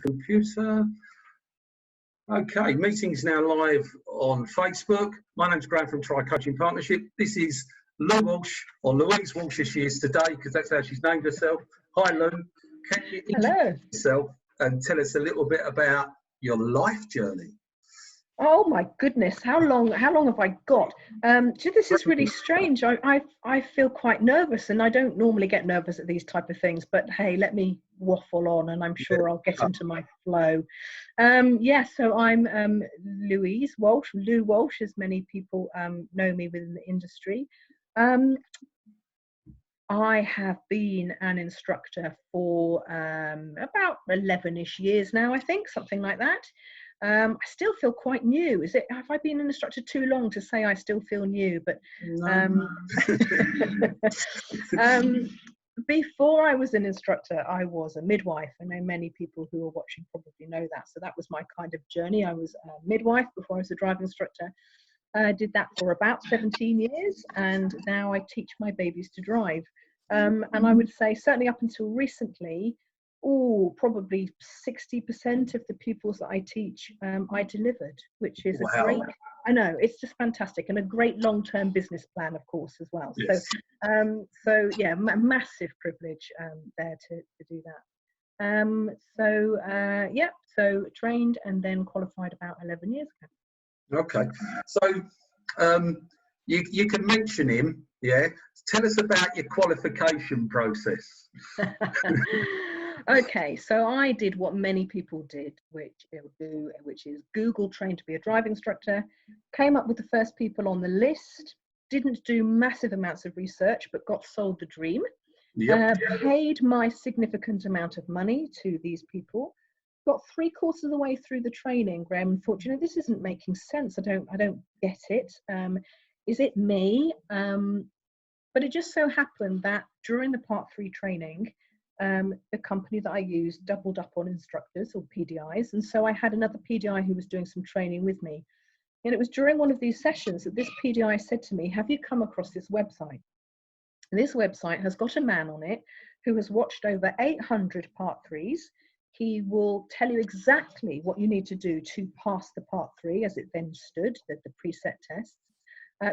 Computer. Okay, meeting's now live on Facebook. My name's Graham from Tri Coaching Partnership. This is Lou Walsh, or Louise Walsh as she is today, because that's how she's named herself. Hi Lou, can you introduce yourself and tell us a little bit about your life journey? Oh my goodness, how long have I got? This is really strange. I feel quite nervous, and I don't normally get nervous at these type of things, but hey, let me waffle on and I'm sure I'll get into my flow. So I'm Louise Walsh, Lou Walsh, as many people know me within the industry. I have been an instructor for about 11-ish years now, I think, something like that. I still feel quite new. Have I been an instructor too long to say I still feel new? But before I was an instructor, I was a midwife. I know many people who are watching probably know that. So that was my kind of journey. I was a midwife before I was a driving instructor. I did that for about 17 years, and now I teach my babies to drive. And I would say certainly up until recently, probably 60% of the pupils that I teach, I delivered, which is a great, I know, it's just fantastic, and a great long-term business plan, of course, as well. Yes. So yeah, massive privilege there to do that. So trained and then qualified about 11 years ago. Okay, so you can mention him, yeah? Tell us about your qualification process. Okay, so I did what many people did, which is Google trained to be a driving instructor, came up with the first people on the list, didn't do massive amounts of research, but got sold the dream, paid my significant amount of money to these people, got 3/4 of the way through the training, Graham, and thought, this isn't making sense. I don't get it. Is it me? But it just so happened that during the Part 3 training, the company that I used doubled up on instructors, or PDIs, and so I had another PDI who was doing some training with me. And it was during one of these sessions that this PDI said to me, have you come across this website? And this website has got a man on it who has watched over 800 Part 3s. He will tell you exactly what you need to do to pass the Part 3 as it then stood, the preset tests.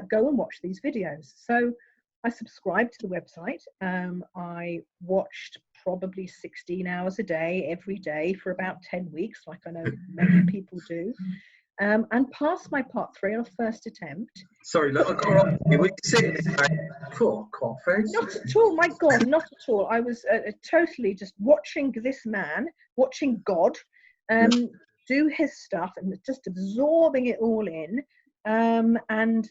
Go and watch these videos. So I subscribed to the website. I watched probably 16 hours a day, every day for about 10 weeks, like I know many people do, and passed my Part 3 on a first attempt. Sorry, look, we sit for conference. Not at all, my God, not at all. I was totally just watching this man, watching God, do his stuff and just absorbing it all in. And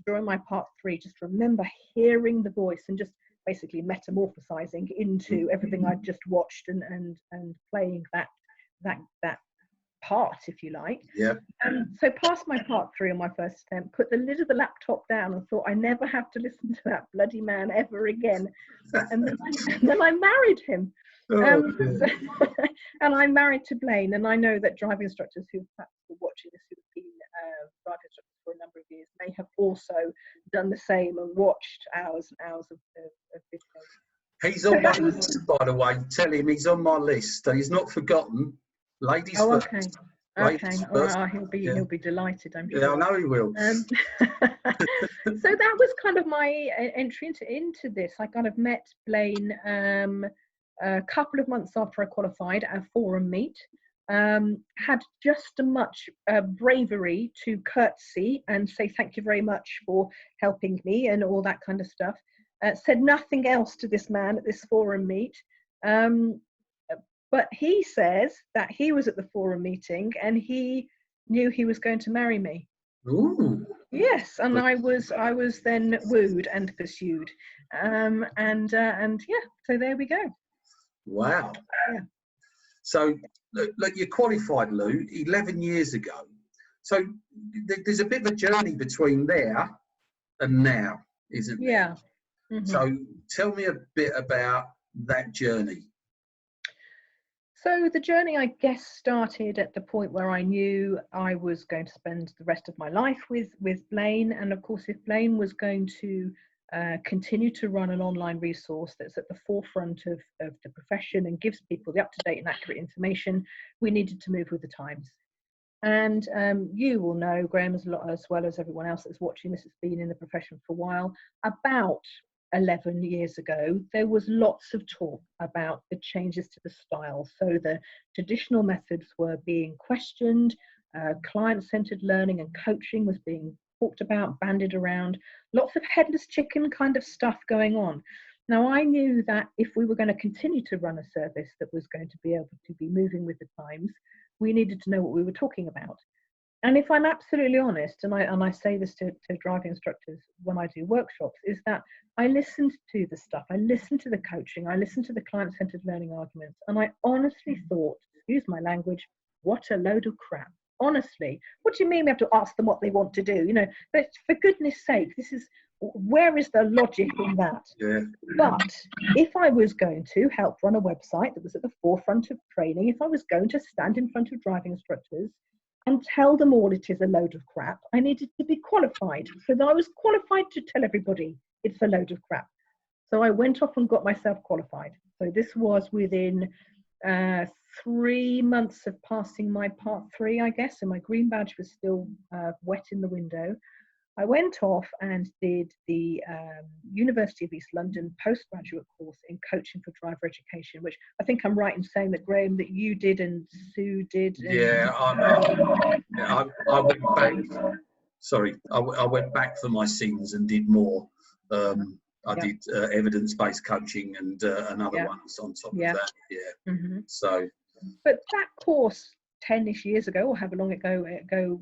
during my Part 3, just remember hearing the voice and just basically metamorphosizing into everything I'd just watched and playing that part, if you like. Yeah. So passed my Part 3 on my first attempt, put the lid of the laptop down and thought I never have to listen to that bloody man ever again. And then I married him. And I'm married to Blaine, and I know that driving instructors who perhaps are watching this, who've been driving instructors for a number of years, may have also done the same and watched hours and hours of videos. He's on my list, by the way. Tell him he's on my list. He's not forgotten. Ladies first. Okay. Ladies first. Oh, he'll be delighted, I'm sure. Yeah, I know he will. So that was kind of my entry into this. I kind of met Blaine a couple of months after I qualified at a forum meet. Had just as much bravery to curtsy and say thank you very much for helping me and all that kind of stuff. Said nothing else to this man at this forum meet. But he says that he was at the forum meeting and he knew he was going to marry me. Ooh. Yes, and I was then wooed and pursued. So there we go. Wow. Yeah. So, look, you qualified, Lou, 11 years ago. So there's a bit of a journey between there and now, isn't there? Yeah. Mm-hmm. So tell me a bit about that journey. So the journey, I guess, started at the point where I knew I was going to spend the rest of my life with Blaine. And of course, if Blaine was going to continue to run an online resource that's at the forefront of the profession and gives people the up-to-date and accurate information, we needed to move with the times. And you will know, Graham, as well as everyone else that's watching this, has been in the profession for a while, about 11 years ago, there was lots of talk about the changes to the style. So the traditional methods were being questioned, client-centered learning and coaching was being talked about, bandied around, lots of headless chicken kind of stuff going on. Now, I knew that if we were going to continue to run a service that was going to be able to be moving with the times, we needed to know what we were talking about. And if I'm absolutely honest, and I say this to driving instructors when I do workshops, is that I listened to the stuff, I listened to the coaching, I listened to the client-centered learning arguments, and I honestly thought, excuse my language, what a load of crap. Honestly, what do you mean we have to ask them what they want to do? You know, but for goodness sake, where is the logic in that? Yeah. But if I was going to help run a website that was at the forefront of training, if I was going to stand in front of driving instructors and tell them all it is a load of crap, I needed to be qualified. So I was qualified to tell everybody it's a load of crap. So I went off and got myself qualified. So this was within 3 months of passing my part 3, I guess, and my green badge was still wet in the window. I went off and did the University of East London postgraduate course in coaching for driver education, which I think I'm right in saying that, Graham, that you did and Sue did. Yeah, I went back. Sorry, I went back for my sins and did more. I did evidence-based coaching and another one on top of that. Yeah. Mm-hmm. So. But that course 10-ish years ago, or however long ago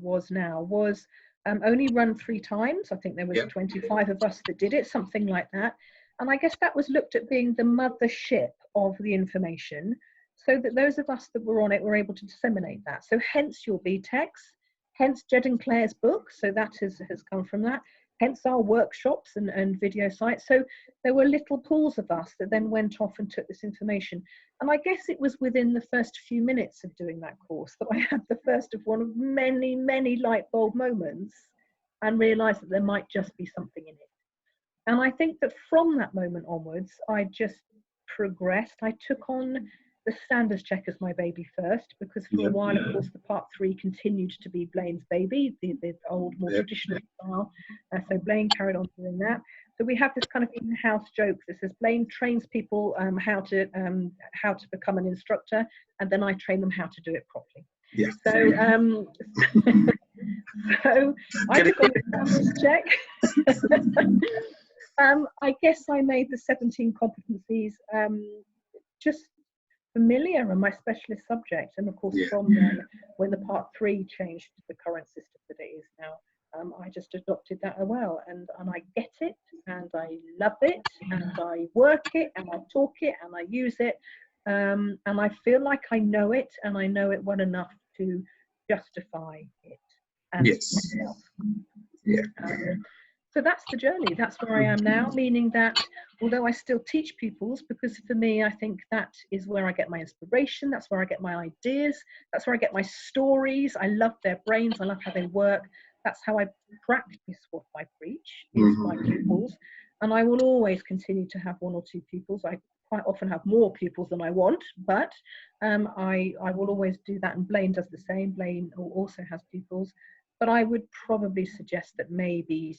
was now, was only run 3 times. I think there was 25 of us that did it, something like that. And I guess that was looked at being the mothership of the information, so that those of us that were on it were able to disseminate that. So hence your BTECs, hence Jed and Claire's book. So that has come from that. Hence our workshops and video sites. So there were little pools of us that then went off and took this information. And I guess it was within the first few minutes of doing that course that I had the first of one of many, many light bulb moments and realised that there might just be something in it. And I think that from that moment onwards, I just progressed. I took on the standards check as my baby first, because for a while, of course, the part 3 continued to be Blaine's baby, the old, more traditional style. So Blaine carried on doing that. So we have this kind of in-house joke that says Blaine trains people how to become an instructor, and then I train them how to do it properly. Yeah. So so I took on the standards check. I guess I made the 17 competencies just familiar in my specialist subject, and of course from then, when the part 3 changed to the current system that it is now, I just adopted that as well, and I get it, and I love it, and I work it, and I talk it, and I use it, and I feel like I know it, and I know it well enough to justify it. And so that's the journey. That's where I am now, meaning that although I still teach pupils, because for me, I think that is where I get my inspiration. That's where I get my ideas. That's where I get my stories. I love their brains. I love how they work. That's how I practice what I preach, is my pupils. And I will always continue to have 1 or 2 pupils. I quite often have more pupils than I want, but I will always do that. And Blaine does the same. Blaine also has pupils. But I would probably suggest that maybe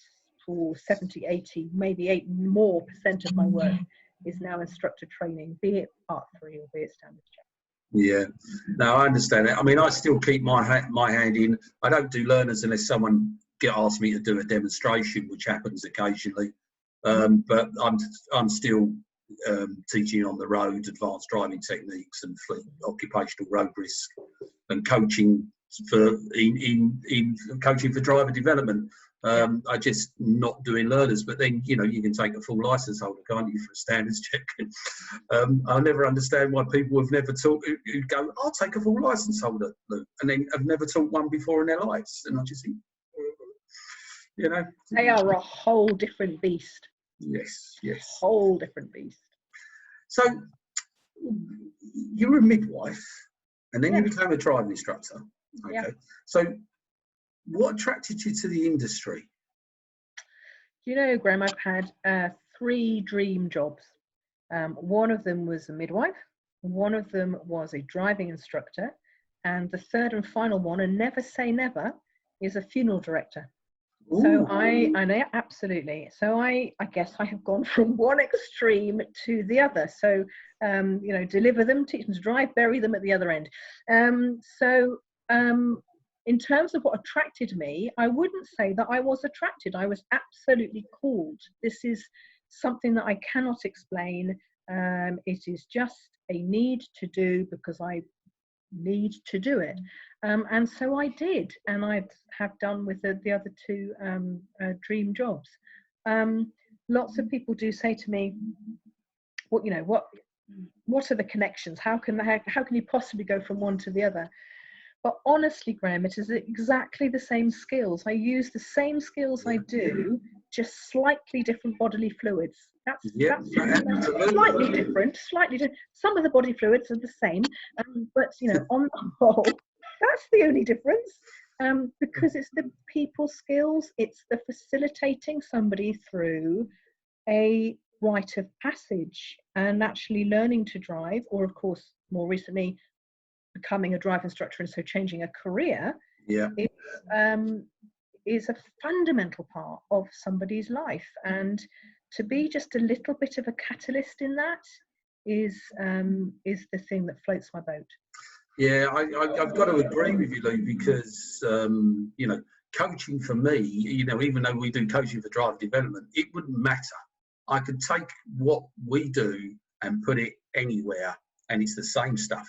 70, 80, maybe 8% more of my work is now instructor training, be it part 3 or be it standards check. Yeah, no, I understand it. I mean, I still keep my hand in. I don't do learners unless someone asks me to do a demonstration, which happens occasionally. But I'm still teaching on the road, advanced driving techniques and occupational road risk, and coaching in coaching for driver development. I just not doing learners, but then you can take a full license holder, can't you, for a standards check? I never understand why people have never taught who go, I'll take a full license holder, and then have never taught one before in their lives. And I just think, they are a whole different beast. Yes. Whole different beast. So you were a midwife, and then you became a driving instructor. Okay. So what attracted you to the industry? Do you know, Graham, I've had 3 dream jobs. One of them was a midwife, one of them was a driving instructor, and the third and final one, and never say never, is a funeral director. Ooh. So I know, absolutely. So I guess I have gone from one extreme to the other. So, you know, deliver them, teach them to drive, bury them at the other end. In terms of what attracted me, I wouldn't say that I was attracted. I was absolutely called. This is something that I cannot explain. It is just a need to do because I need to do it. And so I did, and I have done with the other 2 dream jobs. Lots of people do say to me, "What, you know, what are the connections? How can you possibly go from one to the other?" But honestly, Graham, it is exactly the same skills. I use the same skills I do, just slightly different bodily fluids. That's slightly different. Some of the body fluids are the same, but you know, on the whole, that's the only difference. Because it's the people skills, it's the facilitating somebody through a rite of passage and actually learning to drive, or of course, more recently, becoming a drive instructor and so changing a career. Yeah. Is a fundamental part of somebody's life, and to be just a little bit of a catalyst in that is the thing that floats my boat. Yeah, I've got to agree with you, Lou, because you know, coaching for me, you know, even though we do coaching for driver development, it wouldn't matter. I could take what we do and put it anywhere, and it's the same stuff.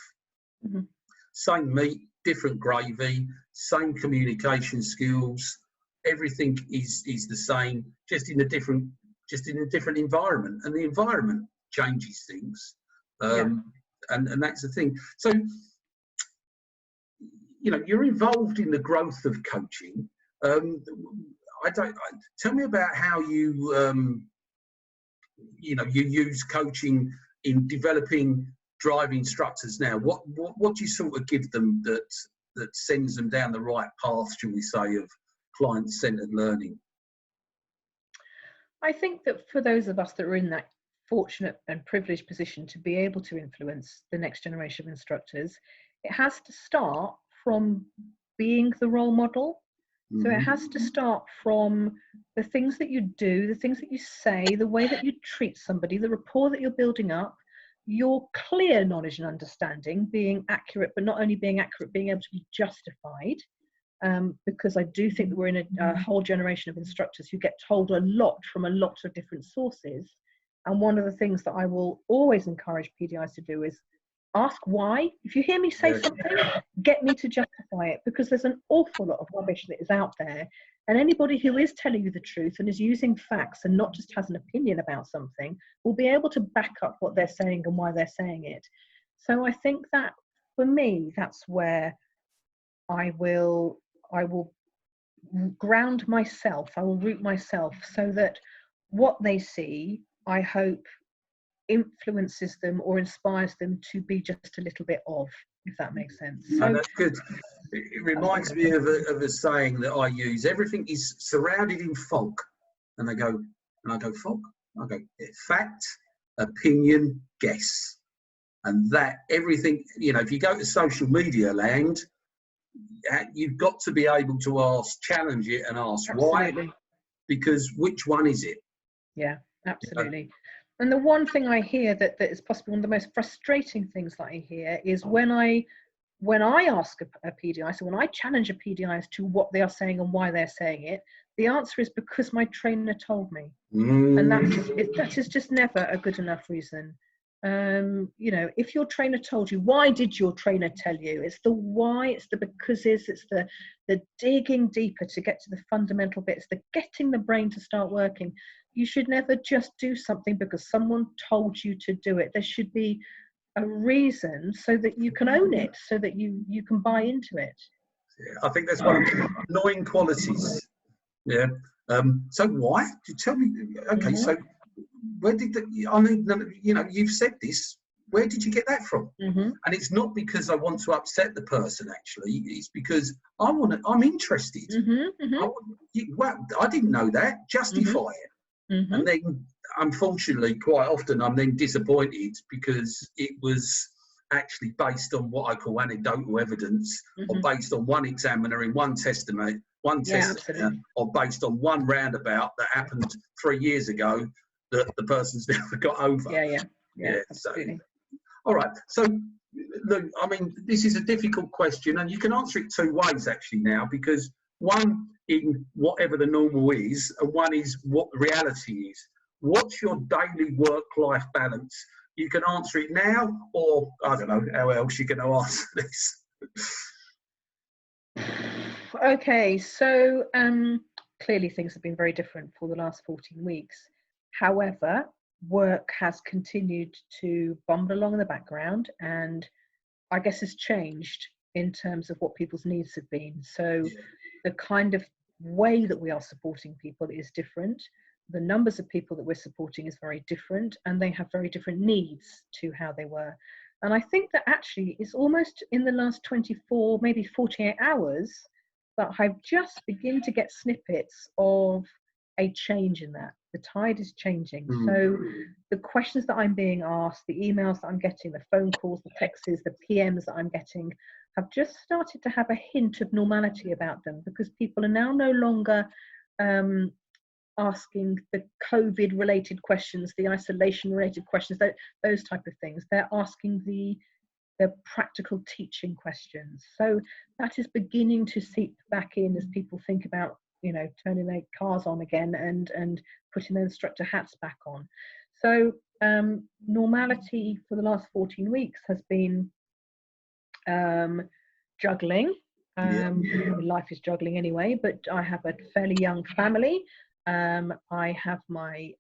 Mm-hmm. Same meat, different gravy, same communication skills. Everything is the same, just in a different environment, and the environment changes things. And that's the thing. So, you know, you're involved in the growth of coaching. Tell me about how you you know, you use coaching in developing driving instructors now. What do you sort of give them that sends them down the right path, shall we say, of client-centered learning? I think that for those of us that are in that fortunate and privileged position to be able to influence the next generation of instructors, it has to start from being the role model. Mm-hmm. So it has to start from the things that you do, the things that you say, the way that you treat somebody, the rapport that you're building up, your clear knowledge and understanding, being accurate, but not only being accurate, being able to be justified. Because I do think that we're in a whole generation of instructors who get told a lot from a lot of different sources. And one of the things that I will always encourage PDIs to do is ask why. If you hear me say something, get me to justify it, because there's an awful lot of rubbish that is out there. And anybody who is telling you the truth and is using facts and not just has an opinion about something will be able to back up what they're saying and why they're saying it. So I think that for me, that's where I will ground myself, I will root myself, so that what they see, I hope, influences them or inspires them to be just a little bit of, if that makes sense. So, and that's good. It reminds me of a saying that I use: everything is surrounded in fog. And I go, fog? I go, fact, opinion, guess. And that everything, you know, if you go to social media land, you've got to be able to challenge it and ask why, because which one is it? Yeah, absolutely. You know? And the one thing I hear that is possibly one of the most frustrating things that I hear is when I ask a PDI, so when I challenge a PDI as to what they are saying and why they're saying it, the answer is because my trainer told me. And that is just never a good enough reason. You know, if your trainer told you, why did your trainer tell you? It's the why, it's the becauses, it's the digging deeper to get to the fundamental bits, the getting the brain to start working. You should never just do something because someone told you to do it. There should be a reason so that you can own it, so that you can buy into it. Yeah, I think that's one of the annoying qualities. Yeah. So why? Tell me. Okay. So where did I mean, you know, you've said this. where did you get that from? And it's not because I want to upset the person, actually. It's because I'm interested. I didn't know that. Justify it. And then, unfortunately, quite often I'm then disappointed because it was actually based on what I call anecdotal evidence, or based on one examiner in one testament, or based on one roundabout that happened 3 years ago that the person's never got over. Yeah, absolutely. So, all right. So, look, I mean, this is a difficult question, and you can answer it two ways actually now, because one in whatever the normal is, and one is what the reality is. What's your daily work-life balance? You can answer it now, or I don't know how else you're going to answer this. Okay, so clearly things have been very different for the last 14 weeks. However, work has continued to bumble along in the background, and I guess has changed in terms of what people's needs have been. So the kind of way that we are supporting people is different. The numbers of people that we're supporting is very different, and they have very different needs to how they were. And I think that actually it's almost in the last 24, maybe 48 hours that I've just begun to get snippets of a change in that. The tide is changing. So the questions that I'm being asked, the emails that I'm getting, the phone calls, the texts, the PMs that I'm getting have just started to have a hint of normality about them, because people are now no longer asking the COVID related questions, the isolation related questions, those type of things. They're asking the practical teaching questions. So that is beginning to seep back in as people think about, you know, turning their cars on again and putting their instructor hats back on. So normality for the last 14 weeks has been juggling. Life is juggling anyway, but I have a fairly young family. I have my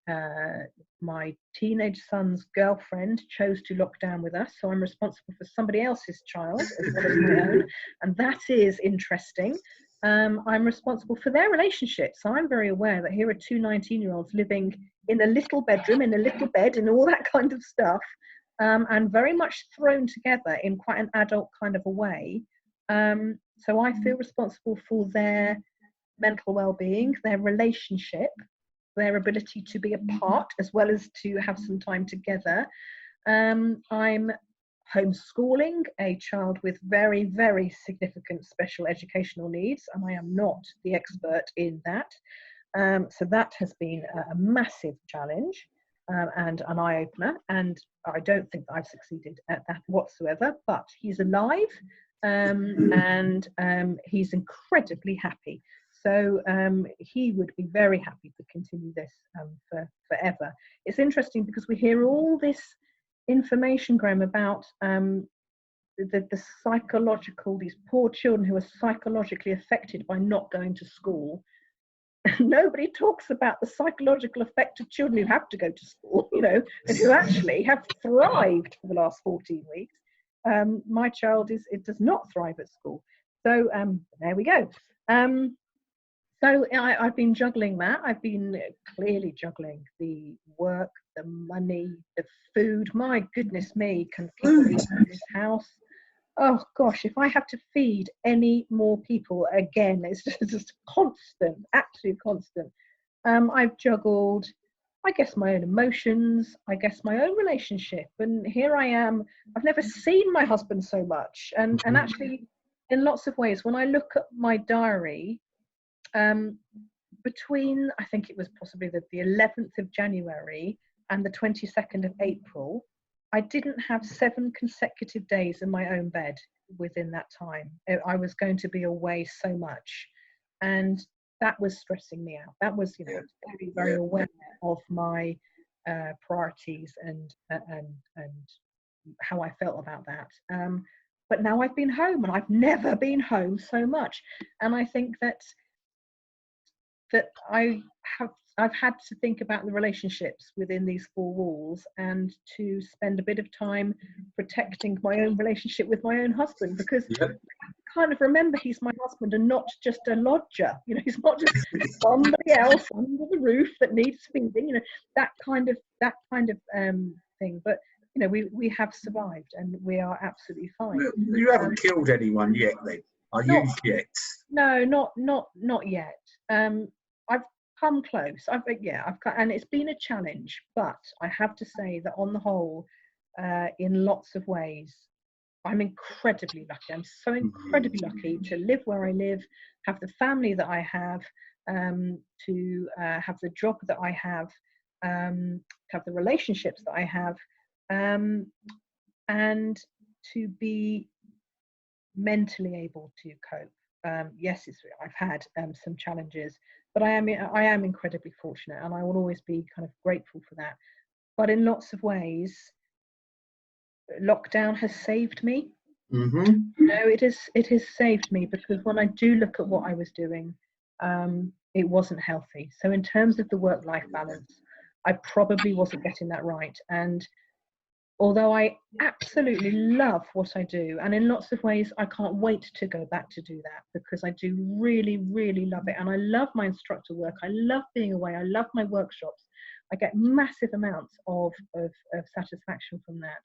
teenage son's girlfriend chose to lock down with us, so I'm responsible for somebody else's child as well as my own, and that is interesting. I'm responsible for their relationship, so I'm very aware that here are two 19-year-olds living in a little bedroom, in a little bed, and all that kind of stuff, and very much thrown together in quite an adult kind of a way. So I feel responsible for their mental well-being, their relationship, their ability to be apart as well as to have some time together. I'm homeschooling a child with very, very significant special educational needs, and I am not the expert in that. So that has been a massive challenge and an eye-opener, and I don't think that I've succeeded at that whatsoever, but he's alive and he's incredibly happy. So he would be very happy to continue this forever. It's interesting because we hear all this information, Graham, about the psychological, these poor children who are psychologically affected by not going to school. Nobody talks about the psychological effect of children who have to go to school, you know, and who actually have thrived for the last 14 weeks. My child does not thrive at school. So there we go. So I've been juggling that. I've been clearly juggling the work, the money, the food. My goodness me, can people eat in this house? Oh gosh, if I have to feed any more people again, it's just constant, absolute constant. I've juggled, I guess, my own emotions, I guess my own relationship. And here I am, I've never seen my husband so much. And actually, in lots of ways, when I look at my diary, between, I think it was possibly the 11th of January and the 22nd of April, I didn't have 7 consecutive days in my own bed within that time. I was going to be away so much, and that was stressing me out. That was, you know, very, very aware of my priorities and how I felt about that. But now I've been home, and I've never been home so much, and I think that I've had to think about the relationships within these 4 walls, and to spend a bit of time protecting my own relationship with my own husband, because I kind of remember he's my husband and not just a lodger. You know, he's not just somebody else under the roof that needs feeding. You know, that kind of thing. But you know, we have survived and we are absolutely fine. You haven't killed anyone yet, then? Are you yet? No, not yet. I've come close. And it's been a challenge, but I have to say that on the whole, in lots of ways, I'm incredibly lucky. I'm so incredibly lucky to live where I live, have the family that I have, to have the job that I have the relationships that I have, and to be mentally able to cope. Yes, I've had some challenges, but I am incredibly fortunate, and I will always be kind of grateful for that. But in lots of ways, lockdown has saved me. Mm-hmm. You know, it has saved me, because when I do look at what I was doing, it wasn't healthy. So in terms of the work-life balance, I probably wasn't getting that right. And although I absolutely love what I do, and in lots of ways I can't wait to go back to do that, because I do really, really love it. And I love my instructor work. I love being away. I love my workshops. I get massive amounts of satisfaction from that.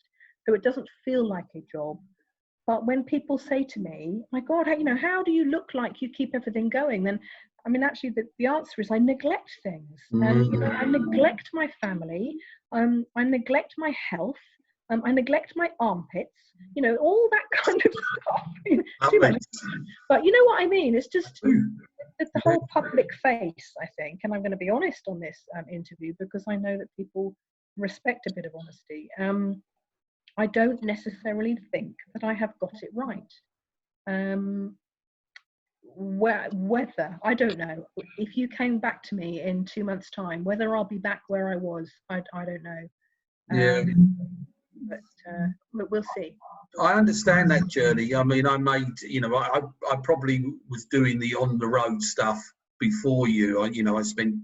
So it doesn't feel like a job. But when people say to me, my God, you know, how do you look like you keep everything going? Then, I mean, actually, the answer is I neglect things. And, you know, I neglect my family. I neglect my health. I neglect my armpits. You know, all that kind of stuff. Too much. But you know what I mean? It's just it's the whole public face, I think. And I'm going to be honest on this interview, because I know that people respect a bit of honesty. I don't necessarily think that I have got it right. Whether, I don't know. If you came back to me in 2 months' time, whether I'll be back where I was, I don't know. But we'll see. I understand that journey. I mean, I made, you know, I probably was doing the on the road stuff before you. I spent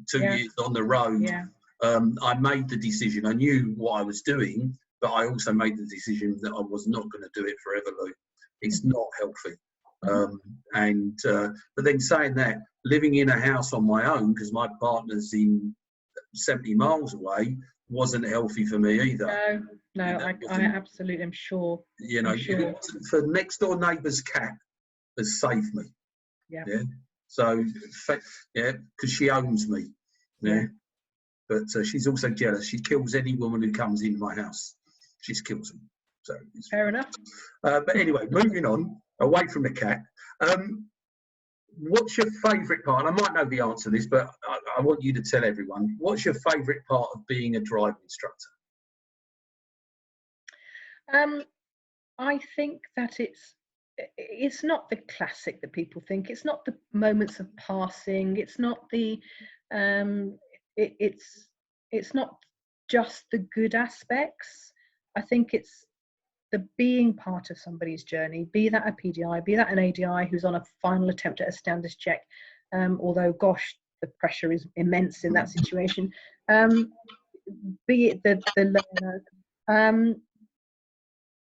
2 years on the road. Yeah. I made the decision. I knew what I was doing, but I also made the decision that I was not going to do it forever, Lou. It's not healthy. But then saying that, living in a house on my own, because my partner's in 70 miles away, wasn't healthy for me either. No, I absolutely am sure. You know, for next door neighbour's cat has saved me. Yeah. So, because she owns me. Yeah. But she's also jealous. She kills any woman who comes into my house. She kills them. So it's fair enough. But anyway, moving on, away from the cat. What's your favourite part? I might know the answer to this, but I want you to tell everyone. What's your favourite part of being a driving instructor? I think that it's not the classic that people think. It's not the moments of passing. It's not the it's not just the good aspects. I think it's the being part of somebody's journey, be that a PDI, be that an ADI who's on a final attempt at a standards check, although gosh, the pressure is immense in that situation, be it the learner.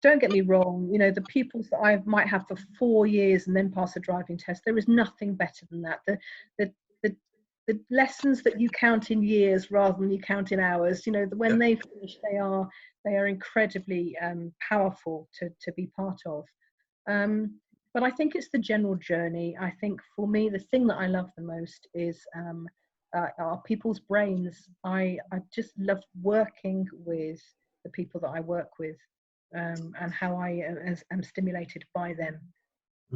Don't get me wrong, you know, the pupils that I might have for 4 years and then pass a driving test, there is nothing better than that. The lessons that you count in years rather than you count in hours, you know, when they finish, they are incredibly powerful to be part of. But I think it's the general journey. I think for me, the thing that I love the most is are people's brains. I just love working with the people that I work with, and how I am stimulated by them.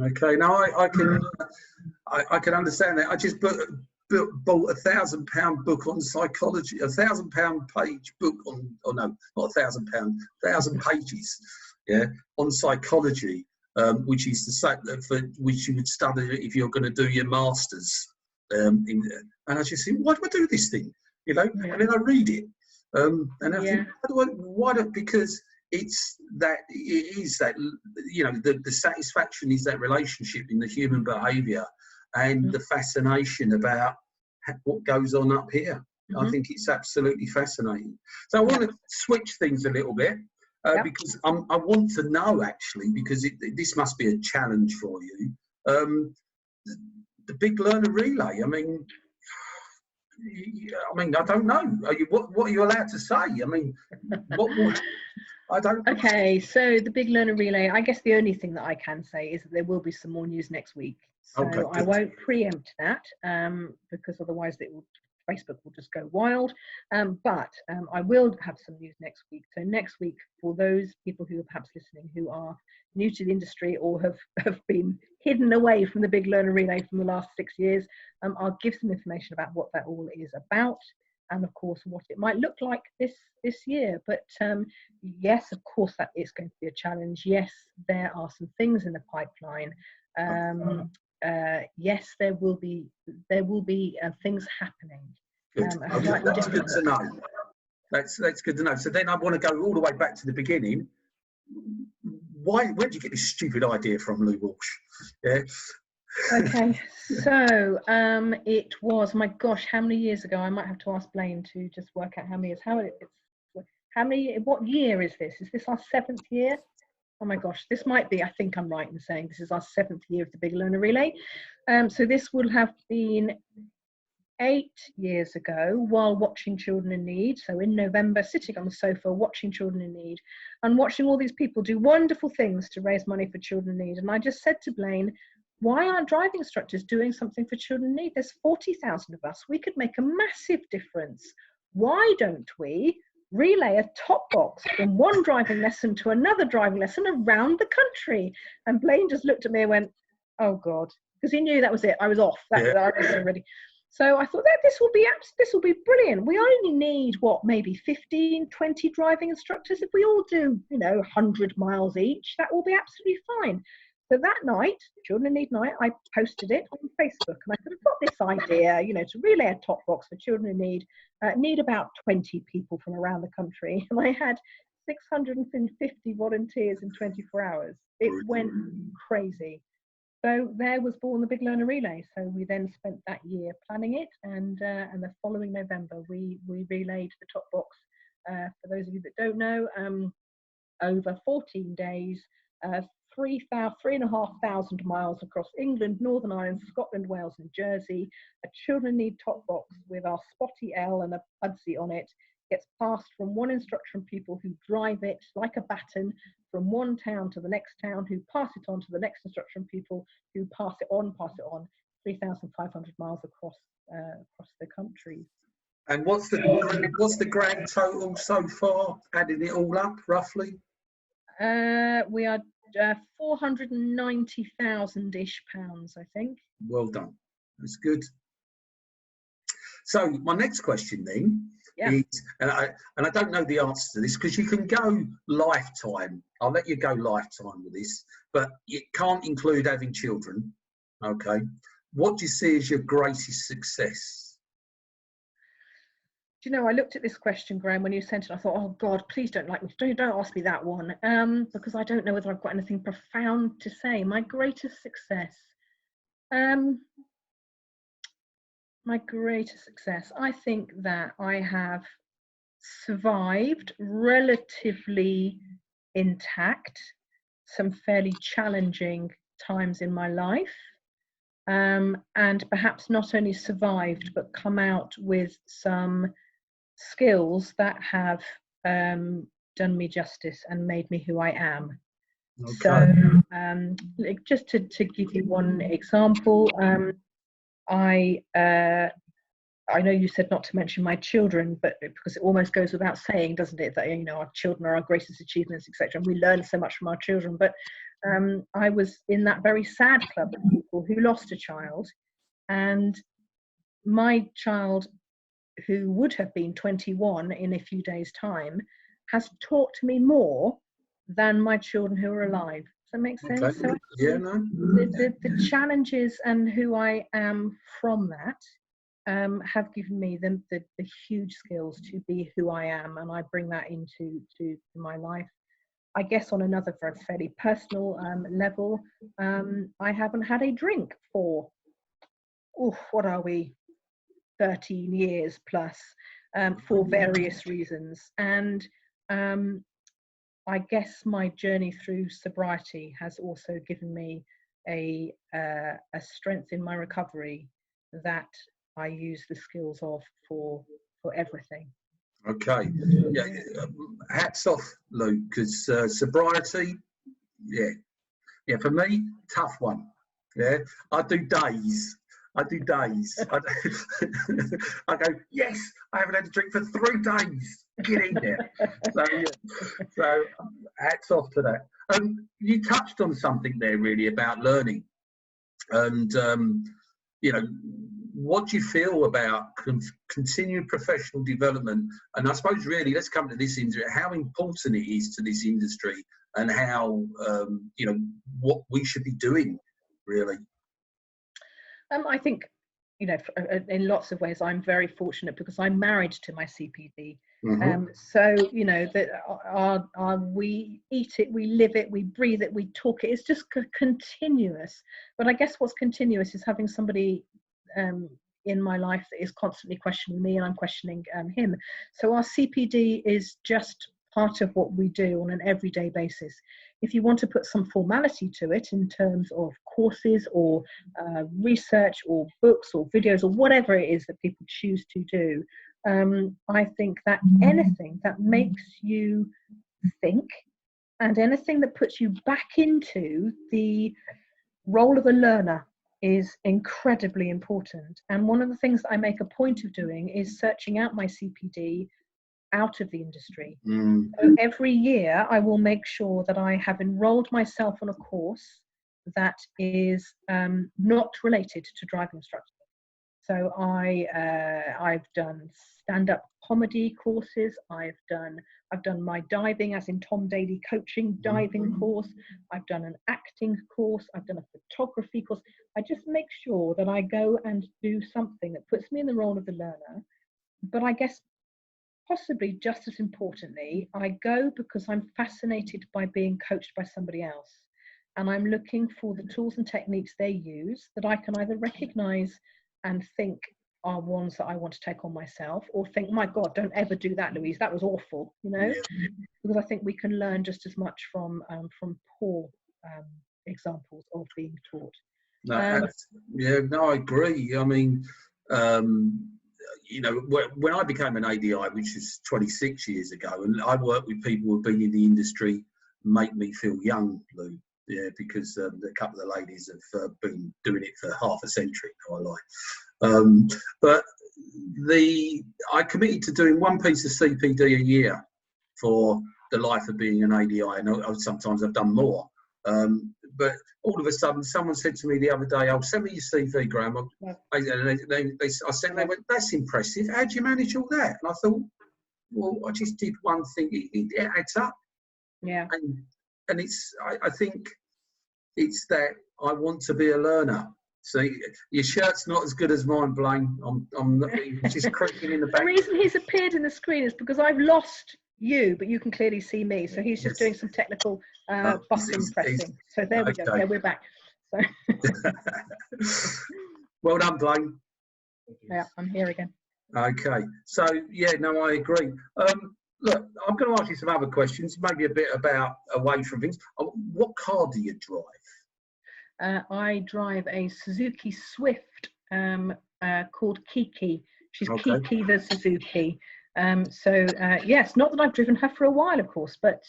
Okay, now I can understand that. I just bought a £1,000 book on psychology, a £1,000 page book on, oh no, not £1,000, 1,000 pages, on psychology, which is the same for which you would study if you're going to do your masters. And I just think, why do I do this thing? You know, and then I read it, and I think, because it is that, you know, the satisfaction is that relationship in the human behaviour and the fascination about what goes on up here. I think it's absolutely fascinating. So I want to switch things a little bit because I want to know, actually, because this must be a challenge for you, the big learner relay. I mean, I mean, I don't know. What are you allowed to say? I mean, what I don't. Okay, so the Big Learner Relay, I guess the only thing that I can say is that there will be some more news next week. So Okay, I won't preempt that because otherwise Facebook will just go wild. But I will have some news next week. So next week, for those people who are perhaps listening who are new to the industry or have been hidden away from the Big Learner Relay from the last 6 years, I'll give some information about what that all is about, and of course what it might look like this year. But yes, of course that is going to be a challenge. Yes, there are some things in the pipeline. Yes, there will be things happening. That's good to know. That's good to know. So then I want to go all the way back to the beginning. Where did you get this stupid idea from, Lou Walsh? Yeah. Okay, so it was, my gosh, how many years ago? I might have to ask Blaine to just work out how many years. What year is this? Is this our 7th year? Oh my gosh, this might be, I think I'm right in saying this is our 7th year of the Big Learner Relay. So this would have been 8 years ago while watching Children in Need. So in November, sitting on the sofa, watching Children in Need and watching all these people do wonderful things to raise money for Children in Need. And I just said to Blaine, why aren't driving instructors doing something for Children in Need? There's 40,000 of us. We could make a massive difference. Why don't we relay a top box from one driving lesson to another driving lesson around the country? And Blaine just looked at me and went, oh God, because he knew that was it. I was off. I was already. So I thought that this will be brilliant. We only need maybe 15, 20 driving instructors. If we all do, 100 miles each, that will be absolutely fine. So that night, Children in Need night, I posted it on Facebook, and I said, I've got this idea, to relay a top box for Children in need about 20 people from around the country. And I had 650 volunteers in 24 hours. It went crazy. So there was born the Big Learner Relay. So we then spent that year planning it, and the following November, we relayed the top box. For those of you that don't know, over 14 days, 3,500 miles across England, Northern Ireland, Scotland, Wales and Jersey. A Children in Need top box with our spotty L and a Pudsey on it gets passed from one instructor and people who drive it like a baton from one town to the next town, who pass it on to the next instructor and people who pass it on, 3,500 miles across the country. And what's the grand total so far, adding it all up, roughly? We are 490,000-ish pounds, I think. Well done. That's good. So my next question then is, and I don't know the answer to this because you can go lifetime. I'll let you go lifetime with this, but it can't include having children. Okay. What do you see as your greatest success? I looked at this question, Graham, when you sent it. I thought, oh God, please don't ask me that one, because I don't know whether I've got anything profound to say. My greatest success, I think that I have survived relatively intact some fairly challenging times in my life, and perhaps not only survived but come out with some skills that have done me justice and made me who I am. Okay. So just to give you one example, I know you said not to mention my children, but because it almost goes without saying, doesn't it, that our children are our greatest achievements, etc., and we learn so much from our children. But I was in that very sad club of people who lost a child, and my child, who would have been 21 in a few days' time, has taught me more than my children who are alive. Does that make sense? Okay. So yeah, no. The challenges and who I am from that have given me the huge skills to be who I am, and I bring that into my life. I guess on another fairly personal level, I haven't had a drink for, what are we, 13 years plus, for various reasons. And I guess my journey through sobriety has also given me a strength in my recovery that I use the skills of for everything. Okay. Yeah. Hats off, Luke, because sobriety, yeah, for me, tough one. Yeah, I do days. I go, yes, I haven't had a drink for 3 days. Get in there. So hats off to that. You touched on something there really about learning, and you know, what do you feel about continued professional development? And I suppose really, let's come to this industry, how important it is to this industry, and how you know, what we should be doing really. I think, you know, in lots of ways, I'm very fortunate because I'm married to my CPD. So, you know, that we eat it, we live it, we breathe it, we talk it. It's just continuous. But I guess what's continuous is having somebody in my life that is constantly questioning me, and I'm questioning him. So our CPD is just part of what we do on an everyday basis. If you want to put some formality to it in terms of courses or research or books or videos or whatever it is that people choose to do, I think that anything that makes you think and anything that puts you back into the role of a learner is incredibly important. And one of the things that I make a point of doing is searching out my CPD out of the industry. So every year I will make sure that I have enrolled myself on a course that is not related to driving instruction. So I've done stand-up comedy courses. I've done my diving, as in Tom Daly coaching diving course. I've done an acting course. I've done a photography course. I just make sure that I go and do something that puts me in the role of the learner. But I guess possibly just as importantly, I go because I'm fascinated by being coached by somebody else. And I'm looking for the tools and techniques they use that I can either recognize and think are ones that I want to take on myself, or think, my God, don't ever do that, Louise. That was awful, you know? Because I think we can learn just as much from poor examples of being taught. No, I agree. I mean, you know, when I became an ADI, which is 26 years ago, and I worked with people who've been in the industry, make me feel young, Lou. Yeah, because a couple of ladies have been doing it for half a century now, I like. But I committed to doing one piece of CPD a year for the life of being an ADI, and sometimes I've done more. But all of a sudden, someone said to me the other day, "Oh, send me your CV, Graham." I said, they went, "That's impressive. How do you manage all that?" And I thought, well, I just did one thing. It adds up. Yeah. And I think it's that I want to be a learner. So your shirt's not as good as mine, Blaine. I'm just creeping in the back. The reason he's appeared in the screen is because I've lost you, but you can clearly see me. So he's just doing some technical button pressing. So there we go. Yeah, we're back. So. Well done, Blaine. Yeah, I'm here again. Okay. So yeah, no, I agree. Look, I'm going to ask you some other questions, maybe a bit about away from things. What car do you drive? I drive a Suzuki Swift called Kiki. She's okay. Kiki the Suzuki. Yes, not that I've driven her for a while, of course, but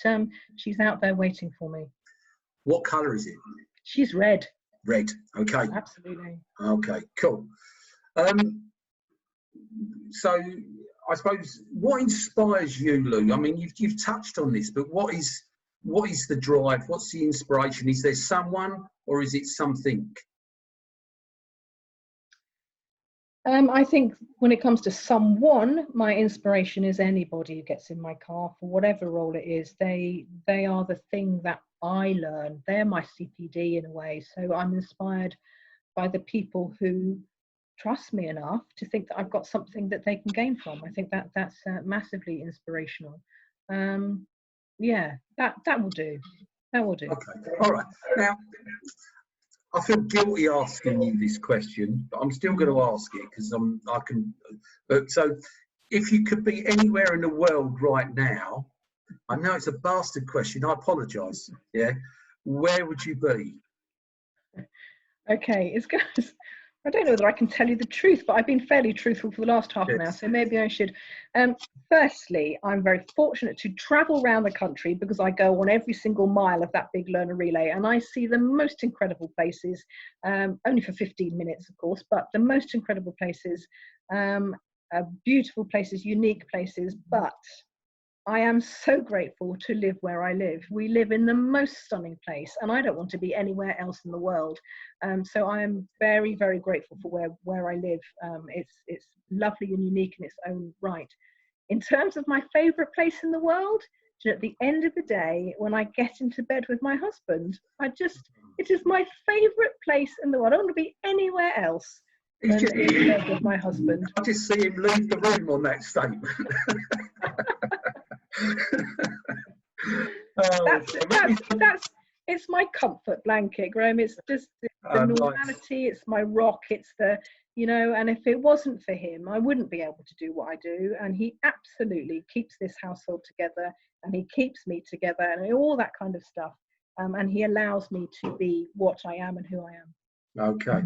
she's out there waiting for me. What colour is it? She's red. Red, okay. Absolutely. Okay, cool. So I suppose, what inspires you, Lou? I mean, you've touched on this, but what is the drive? What's the inspiration? Is there someone, or is it something? I think when it comes to someone, my inspiration is anybody who gets in my car for whatever role it is. They are the thing that I learn. They're my CPD in a way. So I'm inspired by the people who trust me enough to think that I've got something that they can gain from. I think that's massively inspirational. Yeah, that will do. That will do. Okay, all right. Now, I feel guilty asking you this question, but I'm still going to ask it because I can. But so, if you could be anywhere in the world right now, I know it's a bastard question. I apologise. Yeah, where would you be? Okay, it's good. I don't know whether I can tell you the truth, but I've been fairly truthful for the last half an hour, so maybe I should. Firstly, I'm very fortunate to travel around the country because I go on every single mile of that big learner relay, and I see the most incredible places, only for 15 minutes, of course, but the most incredible places, beautiful places, unique places, but I am so grateful to live where I live. We live in the most stunning place, and I don't want to be anywhere else in the world. So I am very, very grateful for where I live. It's lovely and unique in its own right. In terms of my favourite place in the world, at the end of the day, when I get into bed with my husband, it is my favourite place in the world. I don't want to be anywhere else than in bed with my husband. I just see him leave the room on that statement. It's my comfort blanket, Graham. It's just the normality. Nice. It's my rock. It's the, and if it wasn't for him, I wouldn't be able to do what I do. And he absolutely keeps this household together, and he keeps me together, and all that kind of stuff. And he allows me to be what I am and who I am. Okay.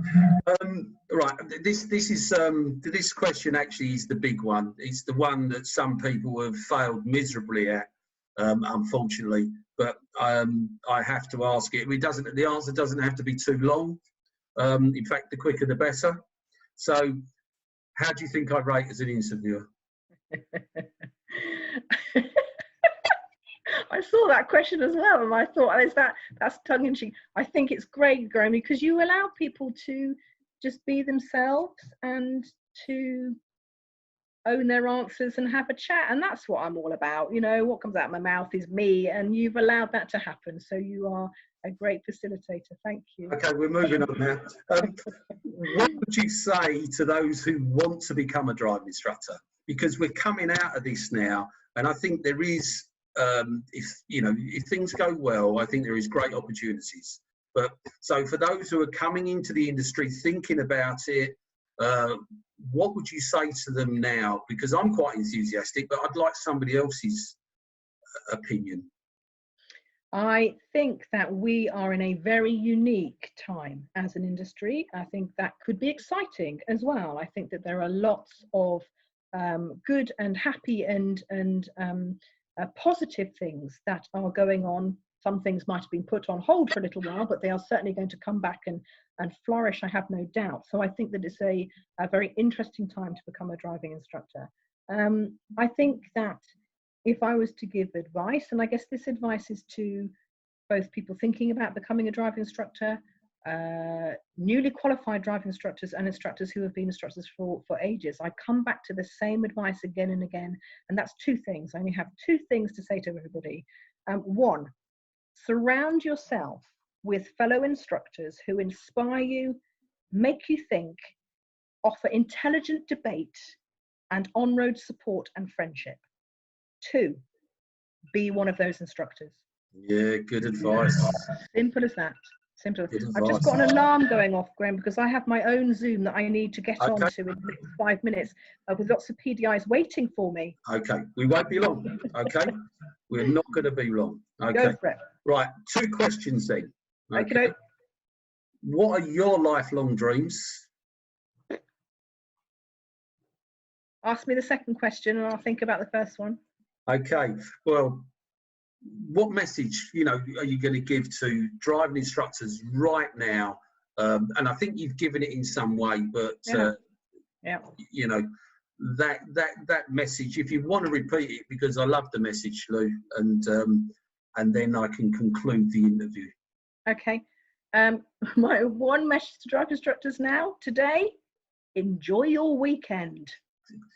Right. This question actually is the big one. It's the one that some people have failed miserably at, unfortunately. But I have to ask it. The answer doesn't have to be too long. In fact, the quicker the better. So, how do you think I rate as an interviewer? I saw that question as well, and I thought, that's tongue-in-cheek. I think it's great, Graham, because you allow people to just be themselves and to own their answers and have a chat, and that's what I'm all about. What comes out of my mouth is me, and you've allowed that to happen, so you are a great facilitator. Thank you. Okay, we're moving on now. What would you say to those who want to become a driving instructor? Because we're coming out of this now, and I think there is, if things go well, I think there is great opportunities. But so for those who are coming into the industry thinking about it, what would you say to them now? Because I'm quite enthusiastic, but I'd like somebody else's opinion. I think that we are in a very unique time as an industry. I think that could be exciting as well. I think that there are lots of good and happy and positive things that are going on. Some things might have been put on hold for a little while, but they are certainly going to come back and flourish, I have no doubt. So I think that it's a very interesting time to become a driving instructor. I think that if I was to give advice, and I guess this advice is to both people thinking about becoming a driving instructor, newly qualified driving instructors, and instructors who have been instructors for ages, I come back to the same advice again and again, and that's two things. I only have two things to say to everybody. One, surround yourself with fellow instructors who inspire you, make you think, offer intelligent debate, and on-road support and friendship. Two, be one of those instructors. Yeah, good advice. Simple as that. Simple. I've just got an alarm going off, Graham, because I have my own Zoom that I need to get onto in the next 5 minutes with lots of PDIs waiting for me. Okay, we won't be long. Okay, we're not going to be long. Okay, go for it. Right, two questions then. Okay. What are your lifelong dreams? Ask me the second question, and I'll think about the first one. Okay, well, what message, are you going to give to driving instructors right now? And I think you've given it in some way, but that message, if you want to repeat it, because I love the message, Lou, and then I can conclude the interview. Okay. My one message to driving instructors now, today, enjoy your weekend.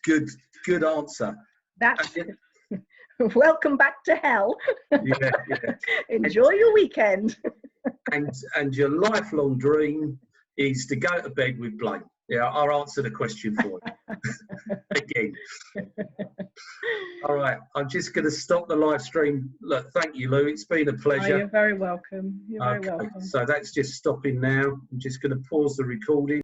Good answer. That's welcome back to hell. Yeah. Enjoy your weekend. and your lifelong dream is to go to bed with Blaine. Yeah, I'll answer the question for you. Again. All right, I'm just going to stop the live stream. Look, thank you, Lou. It's been a pleasure. Oh, you're very welcome. You're very welcome. So that's just stopping now. I'm just going to pause the recording.